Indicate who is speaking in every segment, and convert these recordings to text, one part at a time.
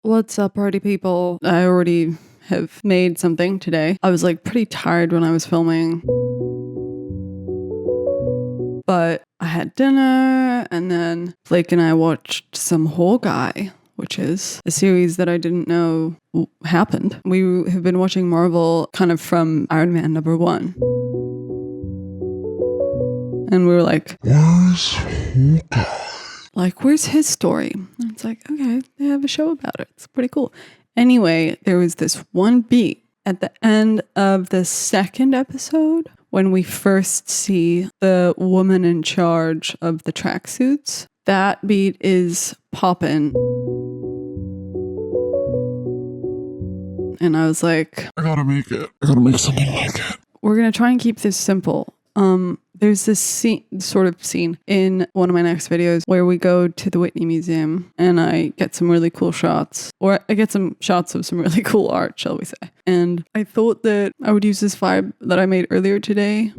Speaker 1: What's up, party people? I already have made something today. I was like pretty tired when I was filming, but I had dinner and then Blake and I watched some Hawkeye, which is a series that I didn't know happened. We have been watching Marvel kind of from Iron Man #1. And we were like, where's Hawkeye? Like, where's his story? And it's like, okay, they have a show about it. It's pretty cool. Anyway, there was this one beat at the end of the second episode when we first see the woman in charge of the tracksuits. That beat is poppin'. And I was like, I gotta make it. I gotta make something like it. We're gonna try and keep this simple. There's this sort of scene in one of my next videos where we go to the Whitney Museum and I get some really cool shots, or I get some shots of some really cool art, shall we say. And I thought that I would use this vibe that I made earlier today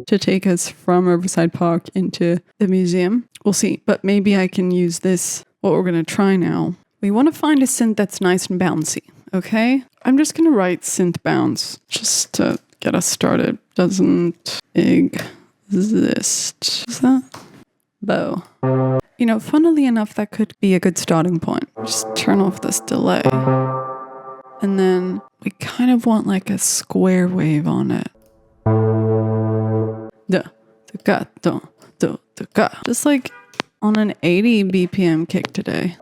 Speaker 1: to take us from Riverside Park into the museum. We'll see, but maybe I can use this, what we're going to try now. We want to find a synth that's nice and bouncy, okay? I'm just going to write synth bounce just to get us started. Doesn't exist. Is that? Bow. You know, funnily enough, that could be a good starting point. Just turn off this delay. And then we kind of want like a square wave on it. Just like on an 80 BPM kick today.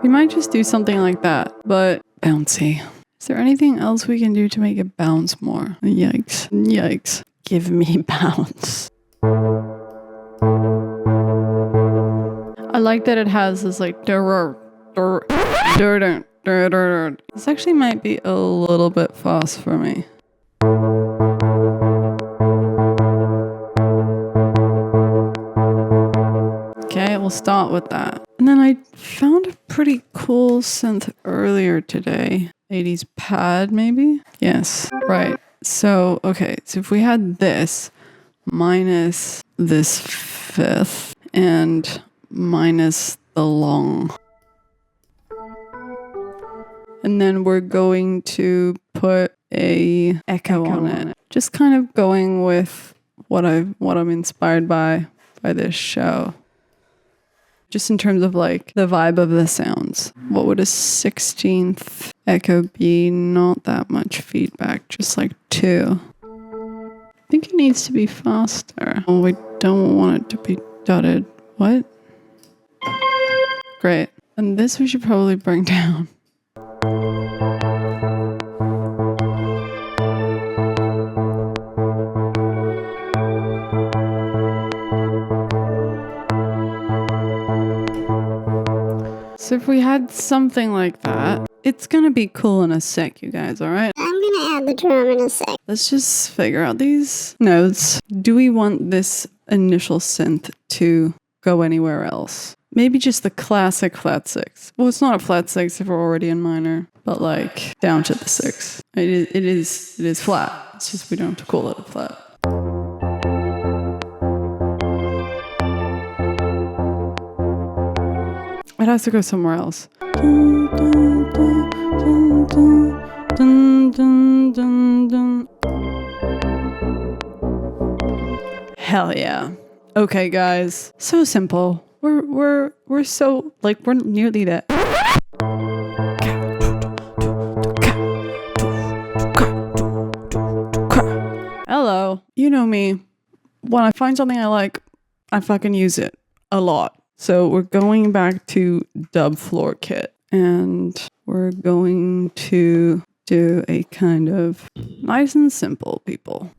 Speaker 1: We might just do something like that, but bouncy. Is there anything else we can do to make it bounce more? Yikes. Yikes. Give me bounce. I like that it has this like this actually might be a little bit fast for me. Okay, we'll start with that. And then I found a pretty cool synth earlier today. 80s pad, maybe? Yes, right. So, okay, so if we had this minus this fifth and minus the long. And then we're going to put a echo on it. Just kind of going with what I'm inspired by this show. Just in terms of like the vibe of the sounds. What would a 16th echo be? Not that much feedback, just like 2. I think it needs to be faster. Oh, we don't want it to be dotted. What? Great. And this we should probably bring down. So if we had something like that, it's gonna be cool in a sec, you guys, alright?
Speaker 2: I'm gonna add the drum in a sec.
Speaker 1: Let's just figure out these notes. Do we want this initial synth to go anywhere else? Maybe just the classic flat 6. Well, it's not a flat 6 if we're already in minor, but like down to the 6. It is flat. It's just we don't have to call it a flat. It has to go somewhere else. Hell yeah. Okay, guys. So simple. We're so like we're nearly there. Hello. You know me. When I find something I like, I fucking use it a lot. So we're going back to dubfloor kit and we're going to do a kind of nice and simple, people.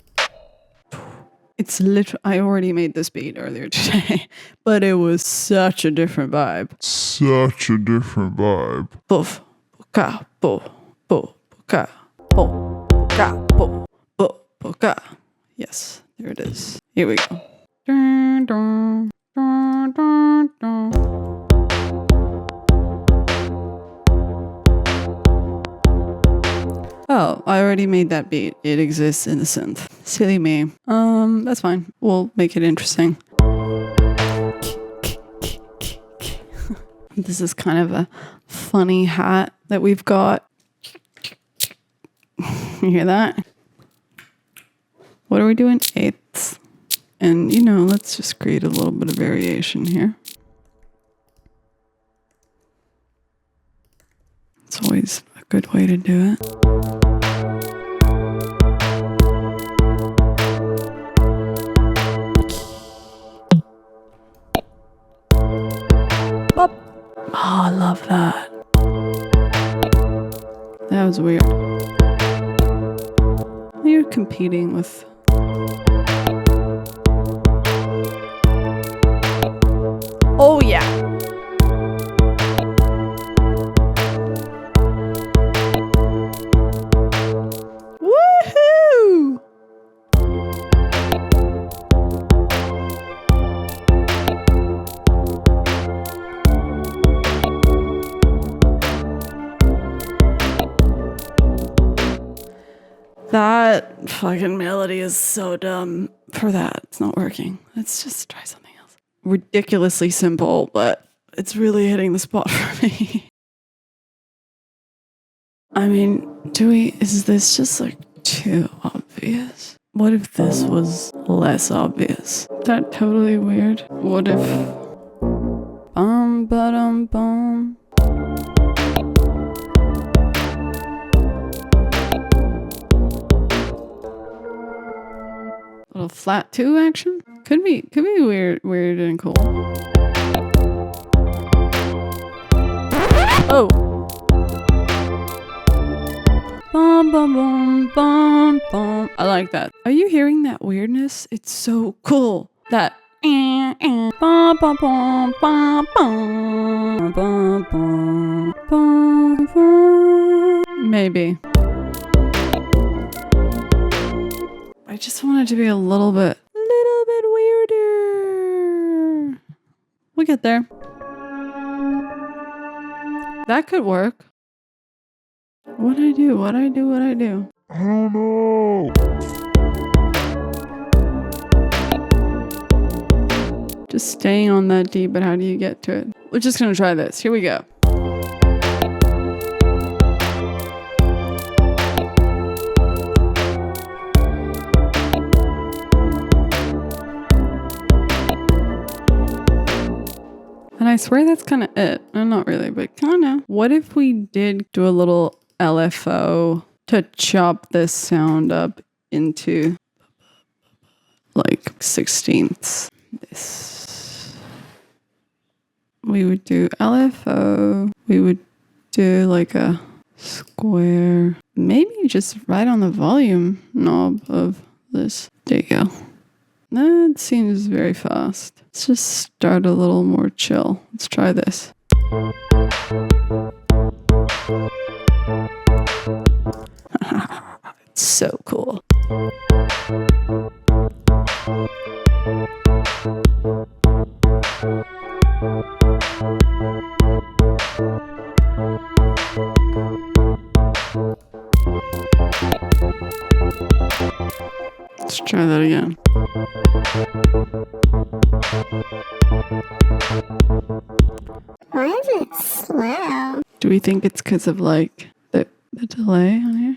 Speaker 1: It's literally, I already made this beat earlier today, but it was such a different vibe.
Speaker 3: Such a different vibe.
Speaker 1: Boof, ka, bo, bo, ka, bo, ka, bo, bo, ka. Yes, there it is. Here we go. Dun, dun. Dun, dun, dun. Oh, I already made that beat. It exists in the synth. Silly me. That's fine. We'll make it interesting. This is kind of a funny hat that we've got. You hear that? What are we doing? Eighths. And, let's just create a little bit of variation here. It's always a good way to do it. Bop. Oh, I love that. That was weird. You're competing with... Oh, yeah. Woohoo! That fucking melody is so dumb for that. It's not working. Let's just try something else. Ridiculously simple, but it's really hitting the spot for me. I mean, is this just like too obvious? What if this was less obvious? Is that totally weird? What if... Ba-dum, little flat 2 action? Could be weird and cool. Oh. Bum bum bum bum bum. I like that. Are you hearing that weirdness? It's so cool. That bum bum bum bum bum bum bum bum bum. Maybe. I just want it to be a little bit weirder. We'll get there. That could work. What'd I do?
Speaker 3: I don't know.
Speaker 1: Just staying on that D, but how do you get to it? We're just gonna try this. Here we go. And I swear that's kind of it. Not really, but kind of. What if we did do a little LFO to chop this sound up into like 16ths? This. We would do LFO. We would do like a square. Maybe just right on the volume knob of this. There you go. That seems very fast. Let's just start a little more chill. Let's try this. It's so cool. Let's try that again.
Speaker 2: Why is it slow?
Speaker 1: Do we think it's because of like the delay on here?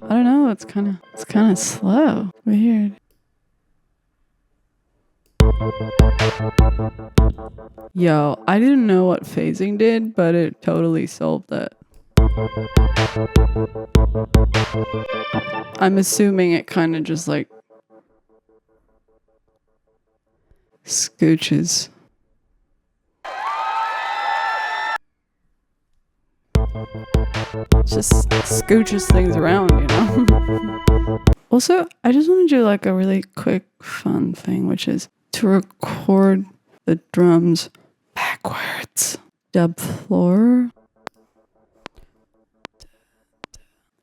Speaker 1: I don't know. It's kind of slow. Weird. Yo, I didn't know what phasing did, but it totally solved it. I'm assuming it kind of just like scooches. Just scooches things around, you know? Also, I just want to do like a really quick, fun thing, which is to record the drums backwards. Dubfloor.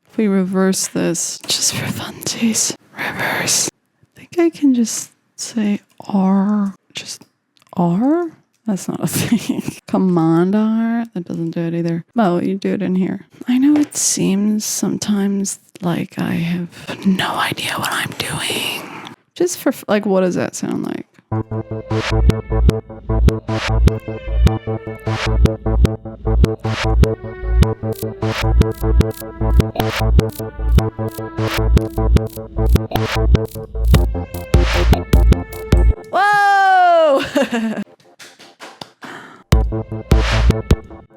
Speaker 1: If we reverse this, just for funsies, reverse. I think I can just say R. Just R? That's not a thing. Command R? That doesn't do it either. Well, you do it in here. I know it seems sometimes like I have no idea what I'm doing. Just for, like, what does that sound like?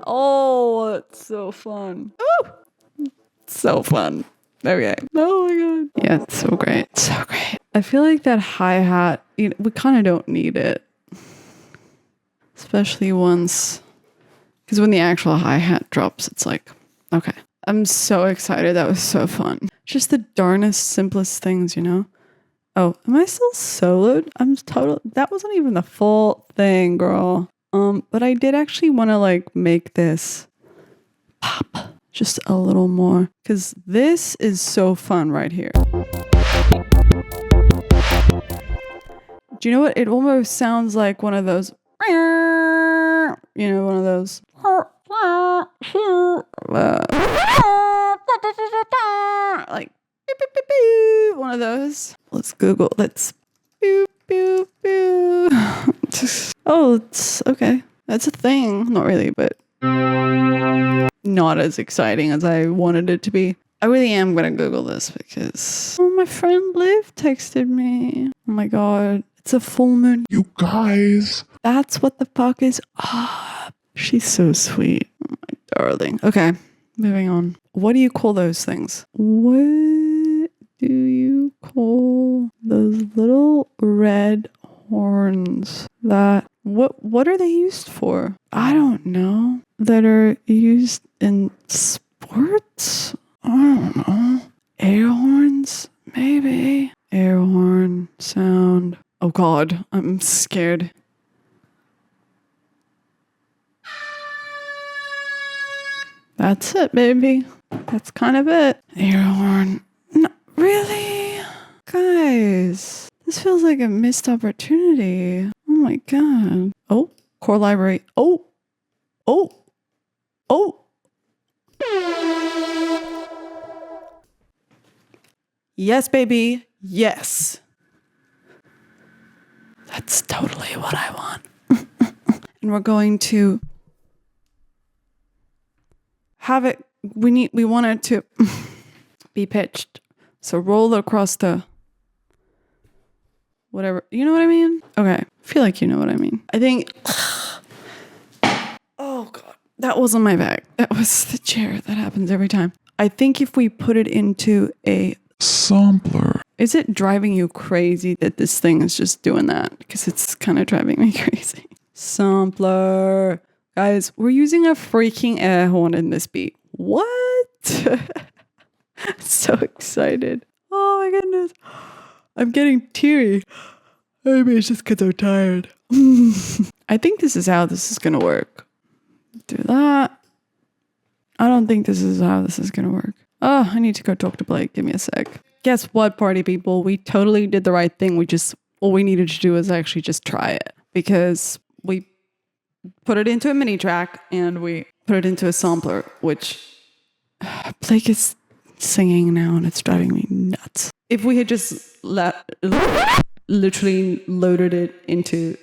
Speaker 1: Oh, it's so fun. Ooh, so fun. Okay. Oh my god. Yeah, it's so great. So great. I feel like that hi-hat, we kind of don't need it. Especially once, because when the actual hi-hat drops, it's like, okay. I'm so excited. That was so fun. Just the darnest, simplest things, Oh, am I still soloed? That wasn't even the full thing, girl. But I did actually want to make this pop just a little more, because this is so fun right here. Do you know what? It almost sounds like one of those, one of those. Like one of those. Let's Google. Let's boo boo boo. Oh, it's okay. That's a thing. Not really, but not as exciting as I wanted it to be. I really am gonna Google this because my friend Liv texted me. Oh my god, it's a full moon.
Speaker 3: You guys.
Speaker 1: That's what the fuck is up. She's so sweet. Oh my darling. Okay, moving on. What do you call those things? What do you call those little red horns that what are they used for? I don't know. That are used in sports? I don't know. Air horns? Maybe. Air horn sound. Oh god, I'm scared. That's it, baby. That's kind of it. Air horn. No, really? Guys, this feels like a missed opportunity. Oh my god. Oh, core library. Oh. Yes, baby. Yes. That's totally what I want. And we're going to have it. We want it to be pitched. So roll across the whatever. You know what I mean? Okay. I feel like you know what I mean. I think. Oh god, that wasn't my bag. That was the chair. That happens every time. I think if we put it into a
Speaker 3: sampler.
Speaker 1: Is it driving you crazy that this thing is just doing that? Because it's kind of driving me crazy. Sampler. Guys, we're using a freaking air horn in this beat. What? So excited. Oh my goodness. I'm getting teary. Maybe it's just because I'm tired. I think this is how this is going to work. Do that. I don't think this is how this is going to work. Oh, I need to go talk to Blake. Give me a sec. Guess what, party people? We totally did the right thing. All we needed to do is actually just try it. Because we put it into a mini track and we put it into a sampler, which Blake is singing now and it's driving me nuts. If we had just literally loaded it into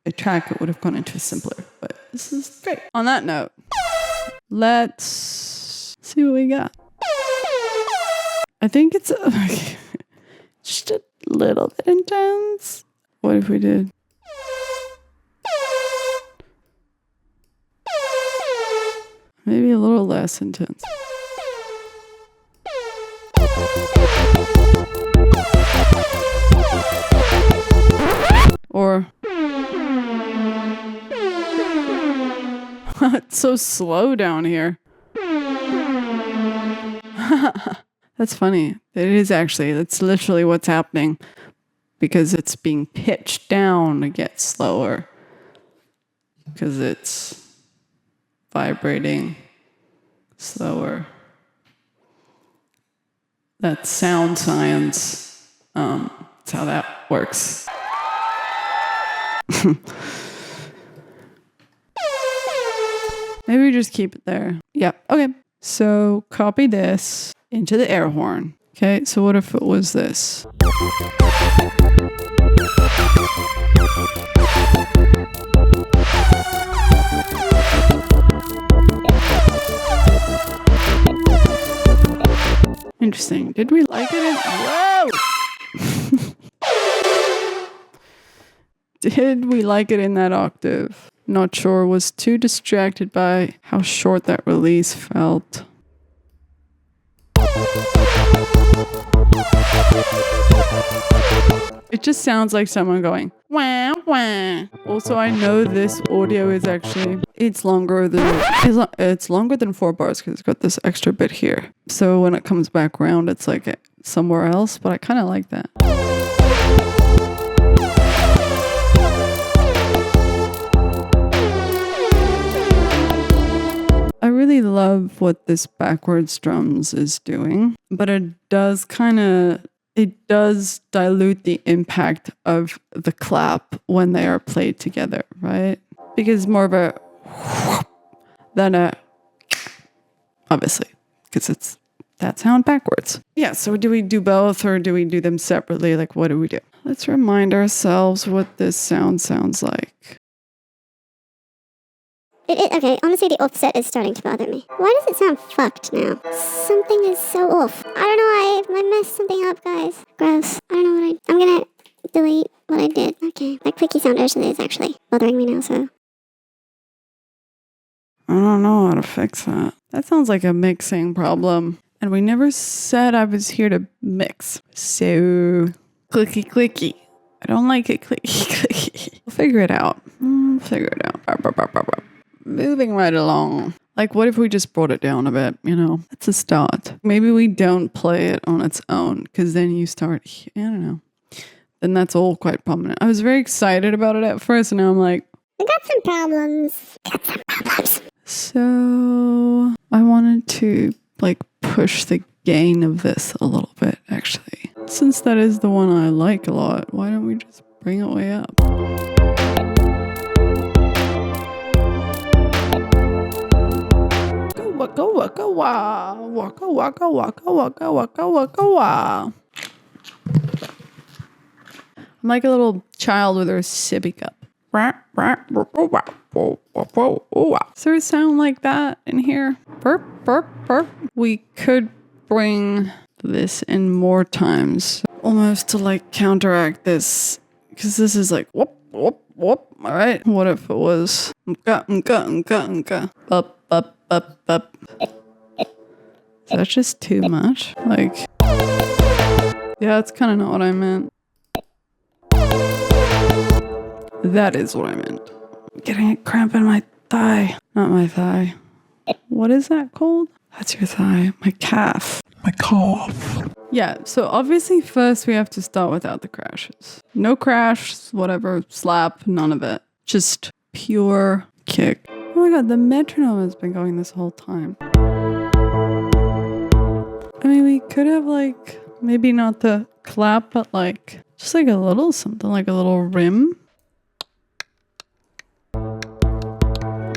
Speaker 1: a track, it would have gone into a simpler. But this is great. On that note, let's see what we got. I think it's just a little bit intense. What if we did? Maybe a little less intense. Or it's so slow down here. That's funny. It is actually. That's literally what's happening. Because it's being pitched down to get slower. Because it's vibrating slower. That's sound science. That's how that works. Maybe we just keep it there. Yeah, okay. So copy this into the air horn. Okay, so what if it was this? Interesting. Did we like it? Whoa! Did we like it in that octave? Not sure. Was too distracted by how short that release felt. It just sounds like someone going wah wah. Also, I know this audio is actually it's longer than 4 bars because it's got this extra bit here. So when it comes back around, it's like somewhere else. But I kind of like that. I really love what this backwards drums is doing, but it does dilute the impact of the clap when they are played together, right? Because more of a than a obviously, because it's that sound backwards. Yeah, so do we do both or do we do them separately? Like, what do we do? Let's remind ourselves what this sound sounds like.
Speaker 2: Okay, honestly, the offset is starting to bother me. Why does it sound fucked now? Something is so off. I don't know, I messed something up, guys. Gross. I don't know what I'm gonna delete what I did. Okay, that clicky sound actually is actually bothering me now, so.
Speaker 1: I don't know how to fix that. That sounds like a mixing problem. And we never said I was here to mix. So, clicky clicky. I don't like it clicky clicky. We'll figure it out. Moving right along. Like, what if we just brought it down a bit, you know? That's a start. Maybe we don't play it on its own, because then you start, I don't know. Then that's all quite prominent. I was very excited about it at first, and now I'm like,
Speaker 2: I got some problems.
Speaker 1: So, I wanted to, like, push the gain of this a little bit, actually. Since that is the one I like a lot, why don't we just bring it way up? Waka waka wah, waka waka waka waka waka waka wah. I'm like a little child with her sippy cup. Is there a sound like that in here? Burp, burp, burp. We could bring this in more times, almost to like counteract this, because this is like whoop, whoop, whoop. All right. What if it was up, up, up, up? Is that just too much? Like, yeah, that's kind of not what I meant. That is what I meant. I'm getting a cramp in my thigh. Not my thigh. What is that called? That's your thigh. My calf.
Speaker 3: My cough.
Speaker 1: Yeah, so obviously first we have to start without the crashes. No crash, whatever, slap, none of it. Just pure kick. Oh my god, the metronome has been going this whole time. I mean, we could have like, maybe not the clap, but like, just like a little something, like a little rim.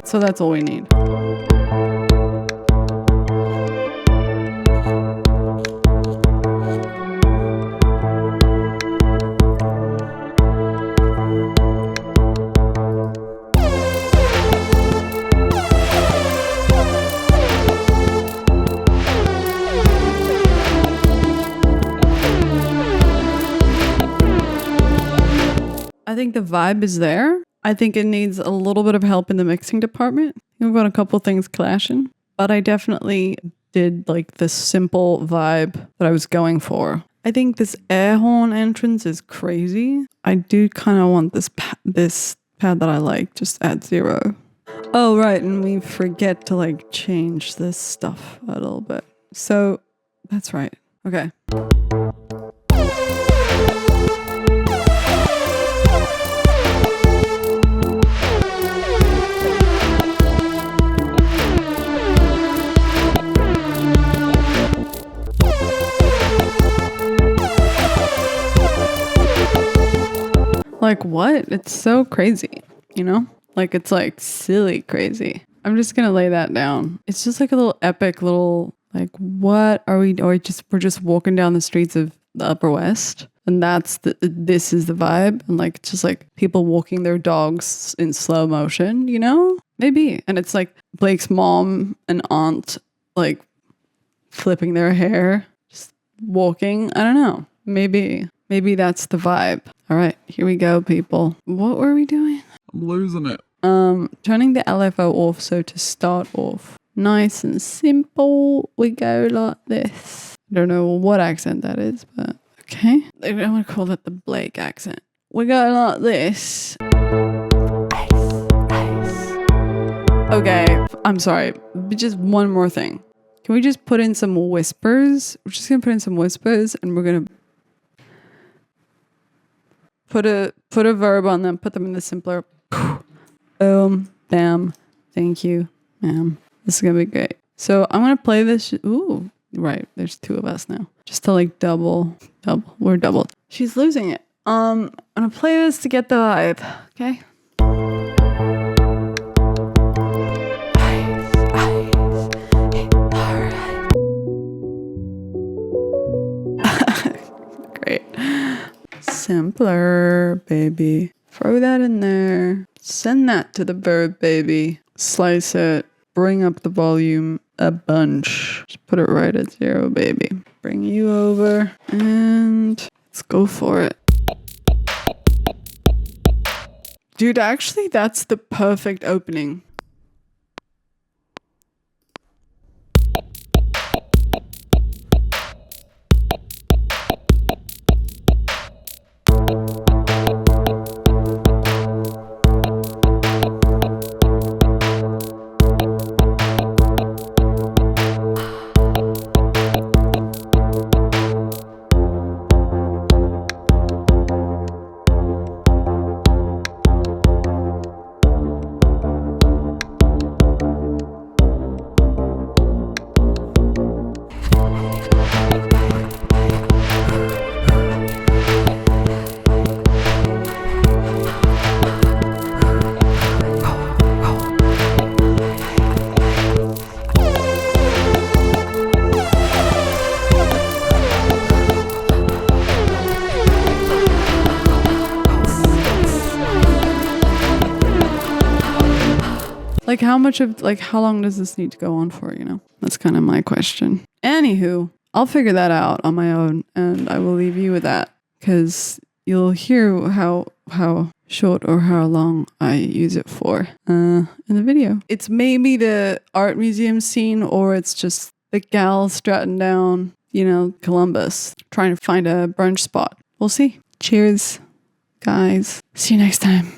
Speaker 1: So that's all we need. I think the vibe is there. I think it needs a little bit of help in the mixing department. We've got a couple things clashing, but I definitely did like the simple vibe that I was going for. I think this air horn entrance is crazy. I do kind of want this pad that I like just at 0. Oh, right. And we forget to like change this stuff a little bit. So that's right. Okay. Like what? It's so crazy, you know? Like it's like silly crazy. I'm just gonna lay that down. It's just like a little epic little like what are we we're just walking down the streets of the Upper West and this is the vibe and like just like people walking their dogs in slow motion, you know? Maybe. And it's like Blake's mom and aunt like flipping their hair, just walking. I don't know. Maybe Maybe that's the vibe. All right, here we go, people. What were we doing?
Speaker 3: I'm losing it.
Speaker 1: Turning the LFO off. So to start off, nice and simple, we go like this. I don't know what accent that is, but okay. I want to call it the Blake accent. We go like this. Okay, I'm sorry, but just one more thing. Can we just put in some whispers? We're just gonna put in some whispers, and we're gonna put a verb on them, put them in the simpler. Boom, bam, thank you, ma'am. This is gonna be great. So I'm gonna play this. Ooh, right. There's two of us now. Just to like double. We're doubled. She's losing it. I'm gonna play this to get the vibe. Okay. Great. Simpler, baby. Throw that in there. Send that to the verb, baby. Slice it. Bring up the volume a bunch. Just put it right at 0, baby. Bring you over and let's go for it. Dude, actually, that's the perfect opening. Like how long does this need to go on for, you know? That's kind of my question. Anywho, I'll figure that out on my own and I will leave you with that because you'll hear how short or how long I use it for in the video. It's maybe the art museum scene or it's just the gal strutting down, you know, Columbus, trying to find a brunch spot. We'll see. Cheers, guys. See you next time.